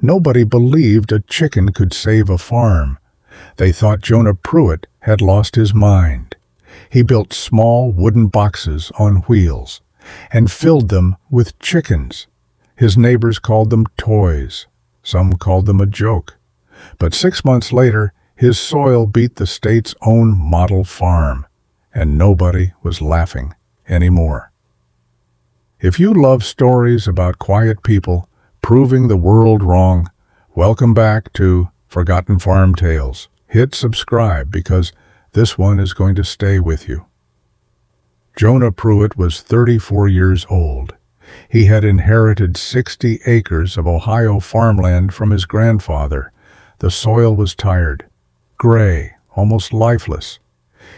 Nobody believed a chicken could save a farm. They thought Jonah Pruitt had lost his mind. He built small wooden boxes on wheels and filled them with chickens. His neighbors called them toys. Some called them a joke. But 6 months later, his soil beat the state's own model farm, and nobody was laughing anymore. If you love stories about quiet people proving the world wrong, welcome back to Forgotten Farm Tales. Hit subscribe because this one is going to stay with you. Jonah Pruitt was 34 years old. He had inherited 60 acres of Ohio farmland from his grandfather. The soil was tired, gray, almost lifeless.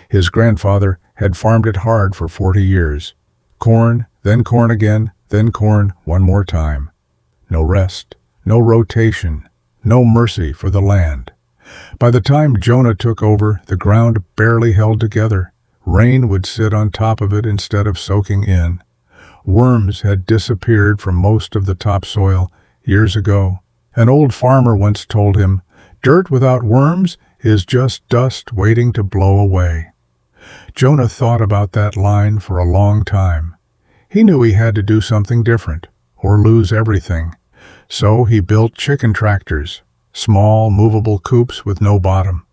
His grandfather had farmed it hard for 40 years. Corn, then corn again, then corn one more time. No rest, no rotation, no mercy for the land. By the time Jonah took over, the ground barely held together. Rain would sit on top of it instead of soaking in. Worms had disappeared from most of the topsoil years ago. An old farmer once told him, "Dirt without worms is just dust waiting to blow away." Jonah thought about that line for a long time. He knew he had to do something different, or lose everything. So he built chicken tractors, small, movable coops with no bottom.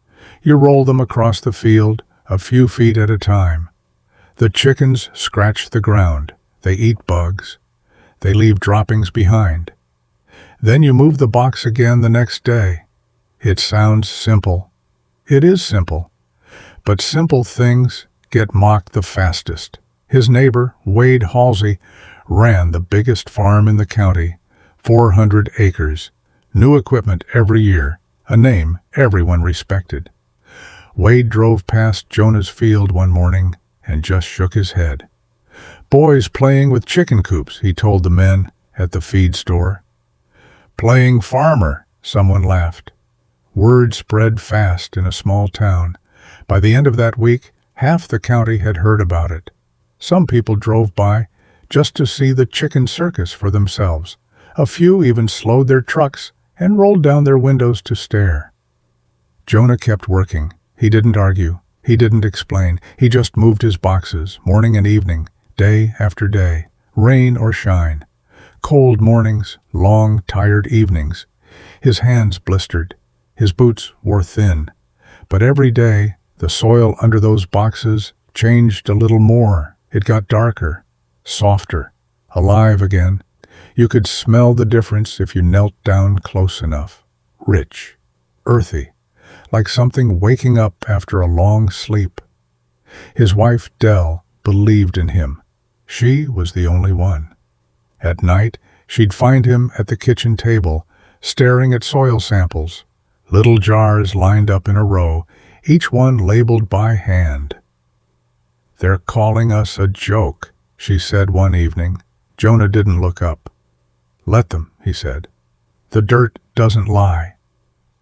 You roll them across the field, a few feet at a time. The chickens scratch the ground. They eat bugs. They leave droppings behind. Then you move the box again the next day. It sounds simple. It is simple. But simple things get mocked the fastest. His neighbor, Wade Halsey, ran the biggest farm in the county, 400 acres, new equipment every year, a name everyone respected. Wade drove past Jonah's field one morning and just shook his head. "Boys playing with chicken coops," he told the men at the feed store. "Playing farmer," someone laughed. Word spread fast in a small town. By the end of that week, half the county had heard about it. Some people drove by just to see the chicken circus for themselves. A few even slowed their trucks and rolled down their windows to stare. Jonah kept working. He didn't argue. He didn't explain. He just moved his boxes, morning and evening, day after day, rain or shine. Cold mornings, long, tired evenings. His hands blistered. His boots wore thin. But every day, the soil under those boxes changed a little more. It got darker, softer, alive again. You could smell the difference if you knelt down close enough. Rich, earthy, like something waking up after a long sleep. His wife, Dell, believed in him. She was the only one. At night, she'd find him at the kitchen table, staring at soil samples, little jars lined up in a row, each one labeled by hand. "They're calling us a joke," she said one evening. Jonah didn't look up. "Let them," he said. "The dirt doesn't lie."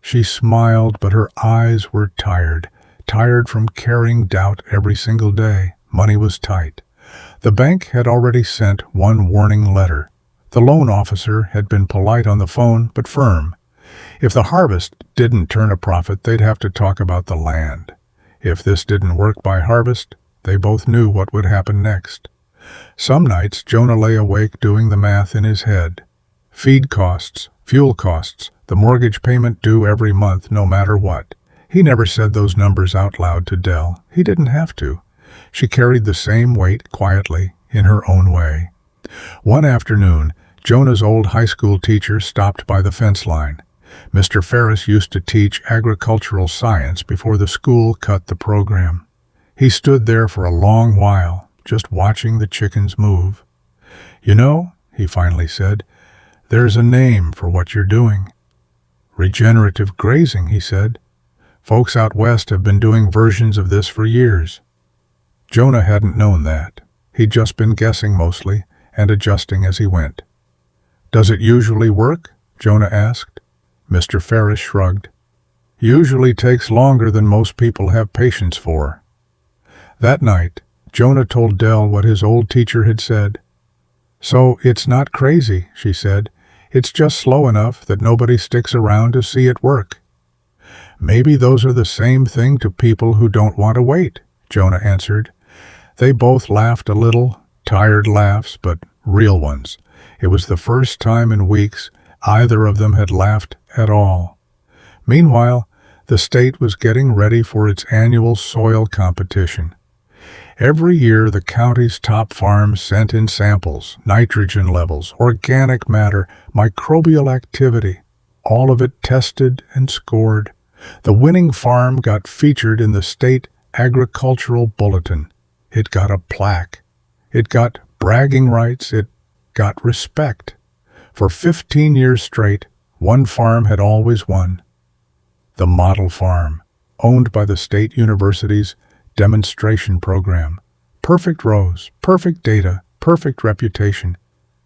She smiled, but her eyes were tired from carrying doubt every single day. Money was tight. The bank had already sent one warning letter. The loan officer had been polite on the phone, but firm. If the harvest didn't turn a profit, they'd have to talk about the land. If this didn't work by harvest, they both knew what would happen next. Some nights, Jonah lay awake doing the math in his head. Feed costs, fuel costs, the mortgage payment due every month no matter what. He never said those numbers out loud to Dell. He didn't have to. She carried the same weight quietly, in her own way. One afternoon, Jonah's old high school teacher stopped by the fence line. Mr. Ferris used to teach agricultural science before the school cut the program. He stood there for a long while, just watching the chickens move. "You know," he finally said, "there's a name for what you're doing." "Regenerative grazing," he said. "Folks out west have been doing versions of this for years." Jonah hadn't known that. He'd just been guessing mostly and adjusting as he went. "Does it usually work?" Jonah asked. Mr. Ferris shrugged. "Usually takes longer than most people have patience for." That night, Jonah told Dell what his old teacher had said. "So it's not crazy," she said. It's just slow enough that nobody sticks around to see it work." "Maybe those are the same thing to people who don't want to wait," Jonah answered. They both laughed a little, tired laughs, but real ones. It was the first time in weeks either of them had laughed at all. Meanwhile, the state was getting ready for its annual soil competition. Every year, the county's top farms sent in samples, nitrogen levels, organic matter, microbial activity, all of it tested and scored. The winning farm got featured in the state agricultural bulletin. It got a plaque. It got bragging rights. It got respect. For 15 years straight, one farm had always won. The model farm, owned by the state university's demonstration program. Perfect rows, perfect data, perfect reputation.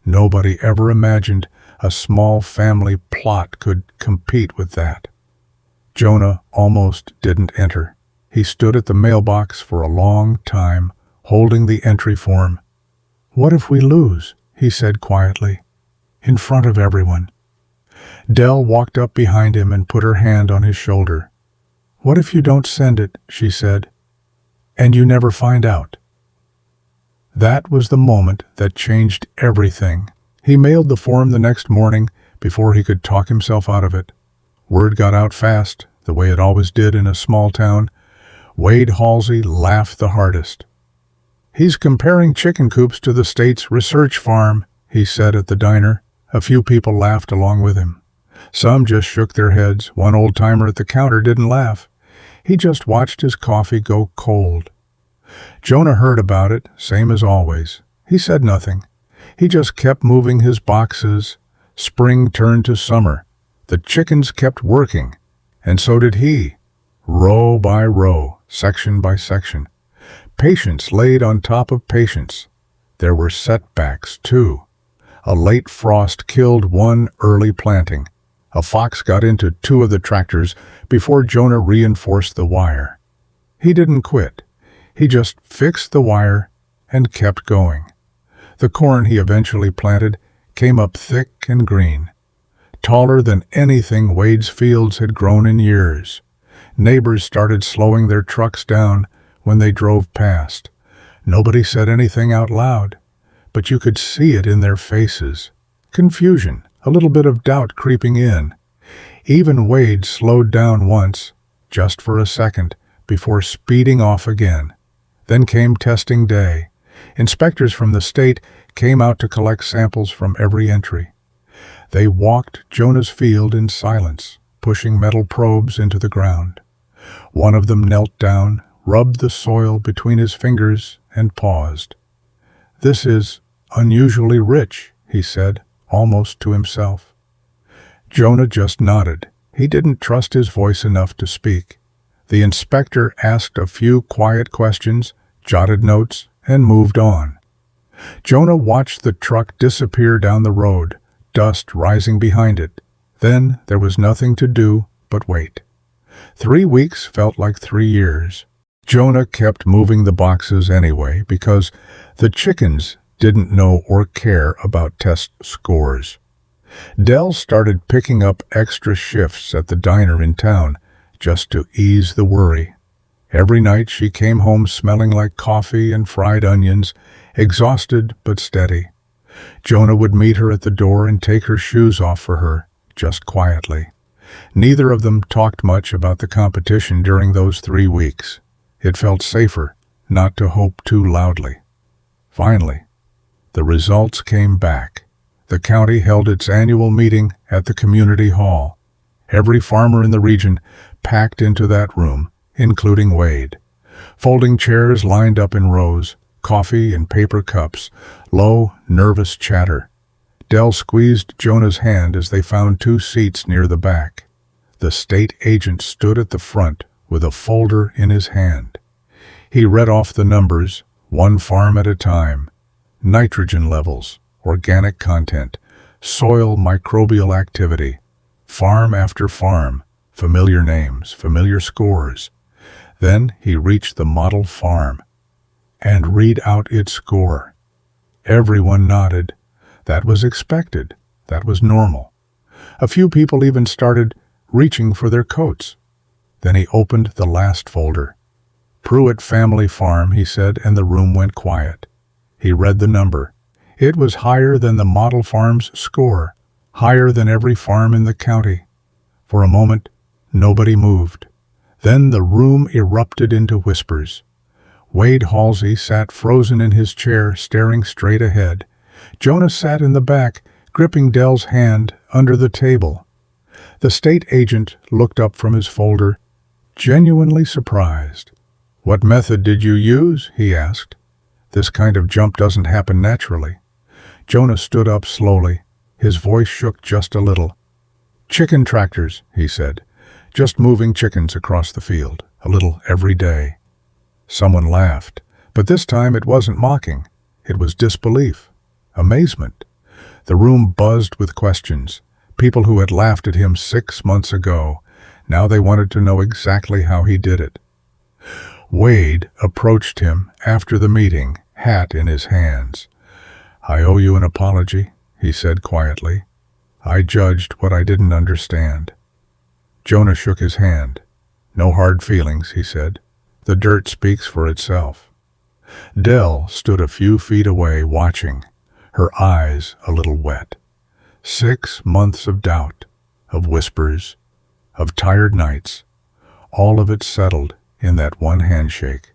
Nobody ever imagined a small family plot could compete with that. Jonah almost didn't enter. He stood at the mailbox for a long time, holding the entry form. "What if we lose?" he said quietly, in front of everyone. Dell walked up behind him and put her hand on his shoulder. "What if you don't send it?" she said. "And you never find out?" That was the moment that changed everything. He mailed the form the next morning before he could talk himself out of it. Word got out fast, the way it always did in a small town. Wade Halsey laughed the hardest. "He's comparing chicken coops to the state's research farm," he said at the diner. A few people laughed along with him. Some just shook their heads. One old-timer at the counter didn't laugh. He just watched his coffee go cold. Jonah heard about it, same as always. He said nothing. He just kept moving his boxes. Spring turned to summer. The chickens kept working, and so did he. Row by row, section by section. Patience laid on top of patience. There were setbacks, too. A late frost killed one early planting. A fox got into two of the tractors before Jonah reinforced the wire. He didn't quit. He just fixed the wire and kept going. The corn he eventually planted came up thick and green, taller than anything Wade's fields had grown in years. Neighbors started slowing their trucks down when they drove past. Nobody said anything out loud, but you could see it in their faces. Confusion, a little bit of doubt creeping in. Even Wade slowed down once, just for a second, before speeding off again. Then came testing day. Inspectors from the state came out to collect samples from every entry. They walked Jonah's field in silence, pushing metal probes into the ground. One of them knelt down, rubbed the soil between his fingers, and paused. "This is unusually rich," he said, almost to himself. Jonah just nodded. He didn't trust his voice enough to speak. The inspector asked a few quiet questions, jotted notes, and moved on. Jonah watched the truck disappear down the road, dust rising behind it. Then there was nothing to do but wait. 3 weeks felt like 3 years. Jonah kept moving the boxes anyway because the chickens didn't know or care about test scores. Dell started picking up extra shifts at the diner in town just to ease the worry. Every night she came home smelling like coffee and fried onions, exhausted but steady. Jonah would meet her at the door and take her shoes off for her, just quietly. Neither of them talked much about the competition during those 3 weeks. It felt safer not to hope too loudly. Finally, the results came back. The county held its annual meeting at the community hall. Every farmer in the region packed into that room, including Wade. Folding chairs lined up in rows, coffee in paper cups, low, nervous chatter. Dell squeezed Jonah's hand as they found 2 seats near the back. The state agent stood at the front with a folder in his hand. He read off the numbers, one farm at a time. Nitrogen levels, organic content, soil microbial activity, farm after farm, familiar names, familiar scores. Then he reached the model farm and read out its score. Everyone nodded. That was expected. That was normal. A few people even started reaching for their coats. Then he opened the last folder. Pruitt Family Farm, he said, and the room went quiet. He read the number. It was higher than the model farm's score, higher than every farm in the county. For a moment, nobody moved. Then the room erupted into whispers. Wade Halsey sat frozen in his chair, staring straight ahead. Jonah sat in the back, gripping Dell's hand under the table. The state agent looked up from his folder, genuinely surprised. "What method did you use?" he asked. "This kind of jump doesn't happen naturally." Jonah stood up slowly. His voice shook just a little. "Chicken tractors," he said. "Just moving chickens across the field, a little every day." Someone laughed, but this time it wasn't mocking. It was disbelief, amazement. The room buzzed with questions. People who had laughed at him 6 months ago, now they wanted to know exactly how he did it. Wade approached him after the meeting, hat in his hands. "I owe you an apology," he said quietly. "I judged what I didn't understand." Jonah shook his hand. "No hard feelings," he said. "The dirt speaks for itself." Dell stood a few feet away watching, her eyes a little wet. 6 months of doubt, of whispers, of tired nights, all of it settled in that one handshake.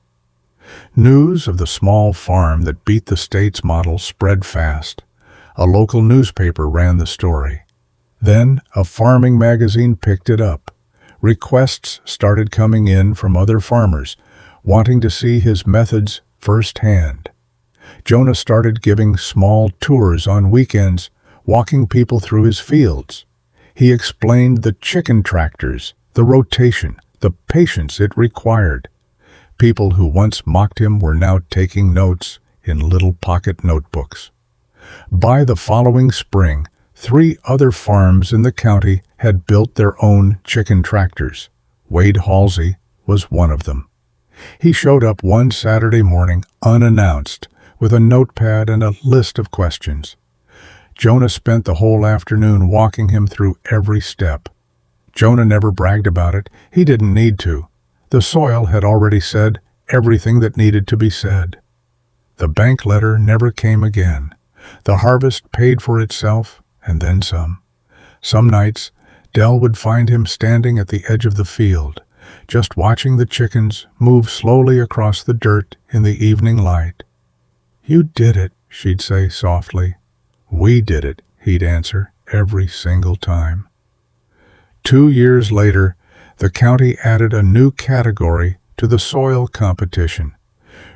News of the small farm that beat the state's model spread fast. A local newspaper ran the story. Then a farming magazine picked it up. Requests started coming in from other farmers, wanting to see his methods firsthand. Jonah started giving small tours on weekends, walking people through his fields. He explained the chicken tractors, the rotation, the patience it required. People who once mocked him were now taking notes in little pocket notebooks. By the following spring, 3 other farms in the county had built their own chicken tractors. Wade Halsey was one of them. He showed up one Saturday morning unannounced, with a notepad and a list of questions. Jonah spent the whole afternoon walking him through every step. Jonah never bragged about it. He didn't need to. The soil had already said everything that needed to be said. The bank letter never came again. The harvest paid for itself, and then some. Some nights, Dell would find him standing at the edge of the field, just watching the chickens move slowly across the dirt in the evening light. "You did it," she'd say softly. "We did it," he'd answer every single time. 2 years later, the county added a new category to the soil competition.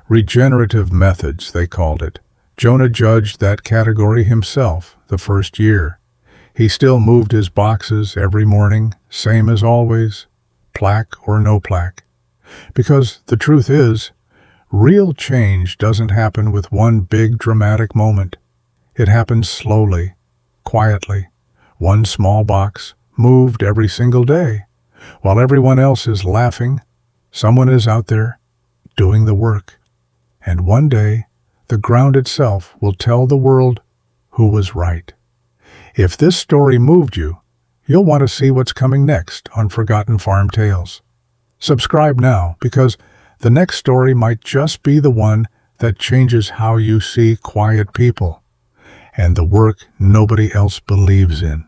Regenerative methods, they called it. Jonah judged that category himself the first year. He still moved his boxes every morning, same as always, plaque or no plaque. Because the truth is, real change doesn't happen with one big dramatic moment. It happens slowly, quietly. One small box, moved every single day. While everyone else is laughing, someone is out there doing the work. And one day, the ground itself will tell the world who was right. If this story moved you, you'll want to see what's coming next on Forgotten Farm Tales. Subscribe now, because the next story might just be the one that changes how you see quiet people and the work nobody else believes in.